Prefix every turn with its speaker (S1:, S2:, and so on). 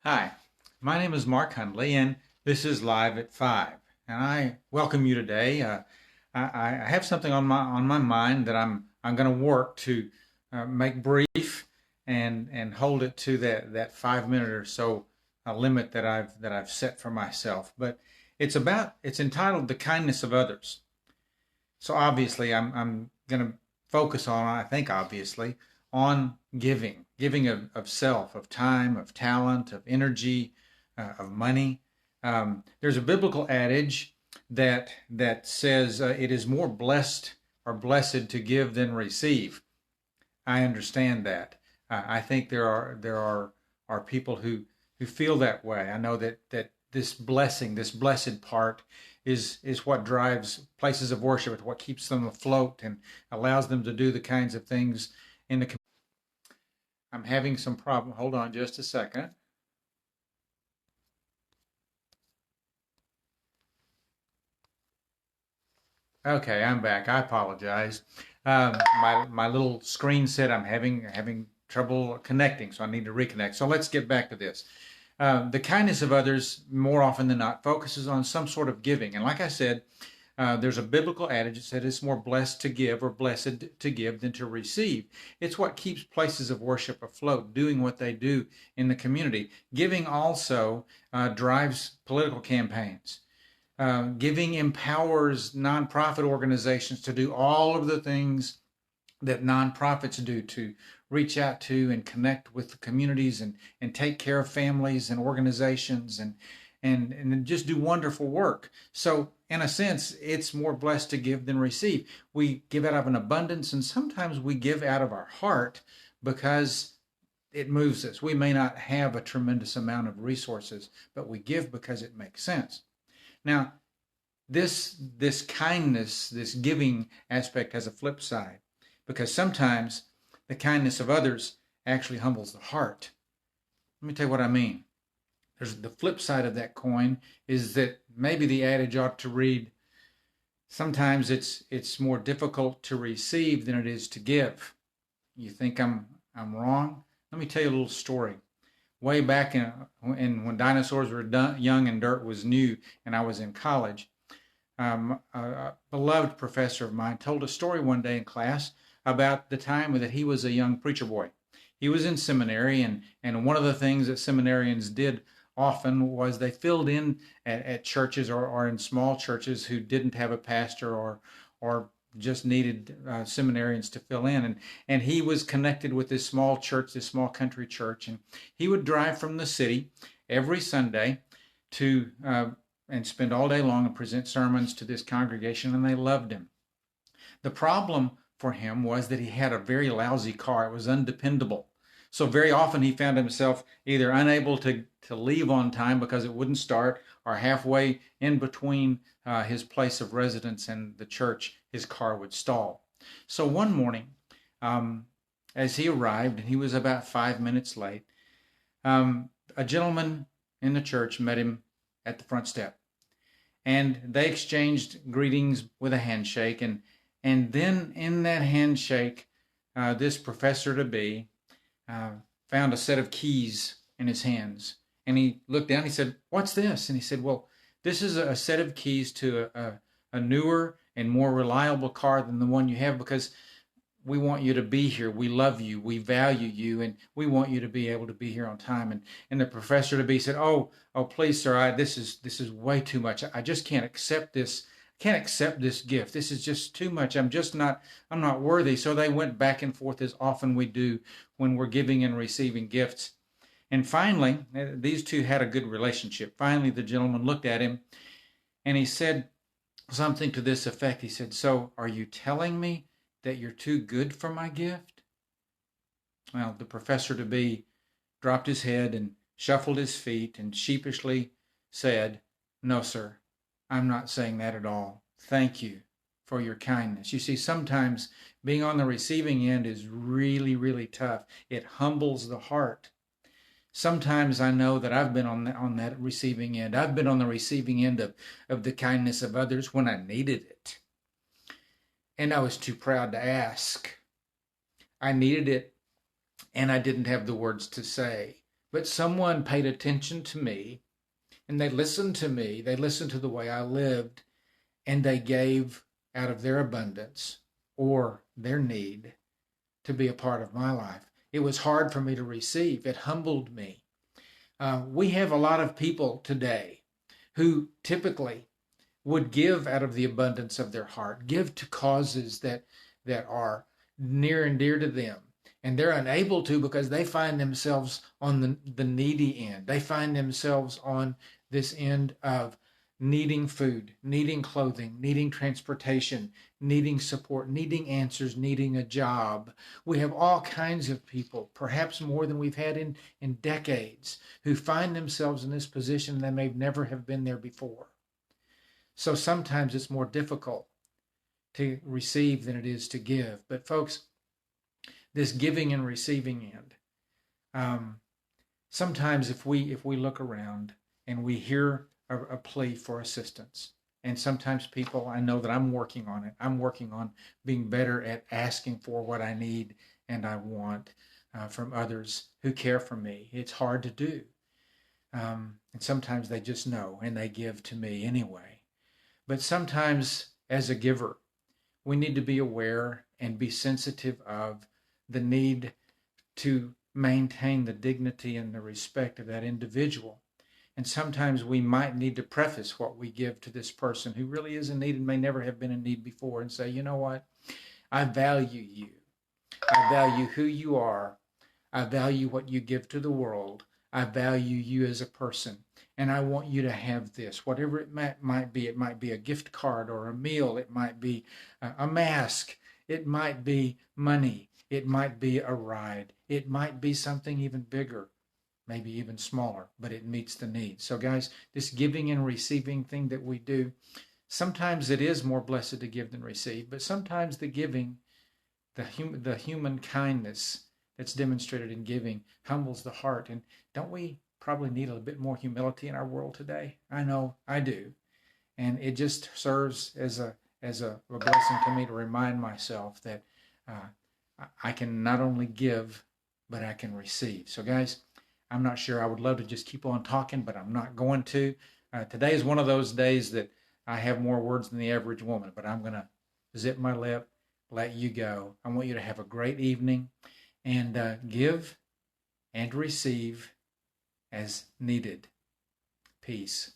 S1: Hi, my name is Mark Hundley, and this is Live at Five. And I welcome you today. I have something on my mind that I'm going to work to make brief and hold it to that 5 minute or so limit that I've set for myself. But it's entitled "The Kindness of Others." So obviously, I'm going to focus on, I think, obviously, on giving of self, of time, of talent, of energy, of money. There's a biblical adage that says it is more blessed or blessed to give than receive. I understand that. I think there are people who feel that way. I know that this blessing, this blessed part, is what drives places of worship. It's what keeps them afloat and allows them to do the kinds of things in the. I'm having some problem. Hold on just a second. Okay, I'm back. I apologize. My little screen said I'm having trouble connecting, so I need to reconnect. So let's get back to this. The kindness of others, more often than not, focuses on some sort of giving. And like I said, there's a biblical adage that said it's more blessed to give or blessed to give than to receive. It's what keeps places of worship afloat, doing what they do in the community. Giving also drives political campaigns. Giving empowers nonprofit organizations to do all of the things that nonprofits do to reach out to and connect with the communities and take care of families and organizations and just do wonderful work. So in a sense, it's more blessed to give than receive. We give out of an abundance, and sometimes we give out of our heart because it moves us. We may not have a tremendous amount of resources, but we give because it makes sense. Now, this kindness, this giving aspect has a flip side because sometimes the kindness of others actually humbles the heart. Let me tell you what I mean. There's the flip side of that coin is that maybe the adage ought to read, sometimes it's more difficult to receive than it is to give. You think I'm wrong? Let me tell you a little story. Way back in when dinosaurs were young and dirt was new, and I was in college, a beloved professor of mine told a story one day in class about the time that he was a young preacher boy. He was in seminary, and one of the things that seminarians did often was they filled in at churches or in small churches who didn't have a pastor or just needed seminarians to fill in. And he was connected with this small church, this small country church, and he would drive from the city every Sunday to and spend all day long and present sermons to this congregation, and they loved him. The problem for him was that he had a very lousy car. It was undependable. So very often he found himself either unable to leave on time because it wouldn't start, or halfway in between his place of residence and the church, his car would stall. So one morning, as he arrived, and he was about 5 minutes late, a gentleman in the church met him at the front step. And they exchanged greetings with a handshake. And then in that handshake, this professor to be found a set of keys in his hands. And he looked down, he said, "What's this?" And he said, "Well, this is a set of keys to a newer and more reliable car than the one you have because we want you to be here. We love you. We value you, and we want you to be able to be here on time." And the professor to be said, "Oh, please, sir, this is way too much. I just can't accept this. Can't accept this gift. This is just too much. I'm not worthy." So they went back and forth as often we do when we're giving and receiving gifts. And finally, these two had a good relationship. Finally, the gentleman looked at him and he said something to this effect. He said, "So are you telling me that you're too good for my gift?" Well, the professor to be dropped his head and shuffled his feet and sheepishly said, "No, sir, I'm not saying that at all. Thank you for your kindness." You see, sometimes being on the receiving end is really, really tough. It humbles the heart. Sometimes I know that I've been on that receiving end. I've been on the receiving end of the kindness of others when I needed it. And I was too proud to ask. I needed it, and I didn't have the words to say. but someone paid attention to me and they listened to me. They listened to the way I lived, and they gave out of their abundance or their need to be a part of my life. It was hard for me to receive. It humbled me. We have a lot of people today who typically would give out of the abundance of their heart, give to causes that are near and dear to them. And they're unable to because they find themselves on the needy end. They find themselves on this end of needing food, needing clothing, needing transportation, needing support, needing answers, needing a job. We have all kinds of people, perhaps more than we've had in decades, who find themselves in this position they may never have been there before. So sometimes it's more difficult to receive than it is to give. But folks, this giving and receiving end, sometimes if we look around and we hear a plea for assistance, and sometimes people, I know that I'm working on it. I'm working on being better at asking for what I need and I want from others who care for me. It's hard to do. And sometimes they just know and they give to me anyway. But sometimes as a giver, we need to be aware and be sensitive of the need to maintain the dignity and the respect of that individual. And sometimes we might need to preface what we give to this person who really is in need and may never have been in need before and say, you know what? I value you. I value who you are. I value what you give to the world. I value you as a person. And I want you to have this, whatever it might be. It might be a gift card or a meal. It might be a mask. It might be money. It might be a ride. It might be something even bigger, maybe even smaller, but it meets the need. So guys, this giving and receiving thing that we do, sometimes it is more blessed to give than receive, but sometimes the giving, the human kindness that's demonstrated in giving humbles the heart. And don't we probably need a bit more humility in our world today? I know I do. And it just serves as a blessing to me to remind myself that I can not only give, but I can receive. So guys, I'm not sure. I would love to just keep on talking, but I'm not going to. Today is one of those days that I have more words than the average woman, but I'm going to zip my lip, let you go. I want you to have a great evening and give and receive as needed. Peace.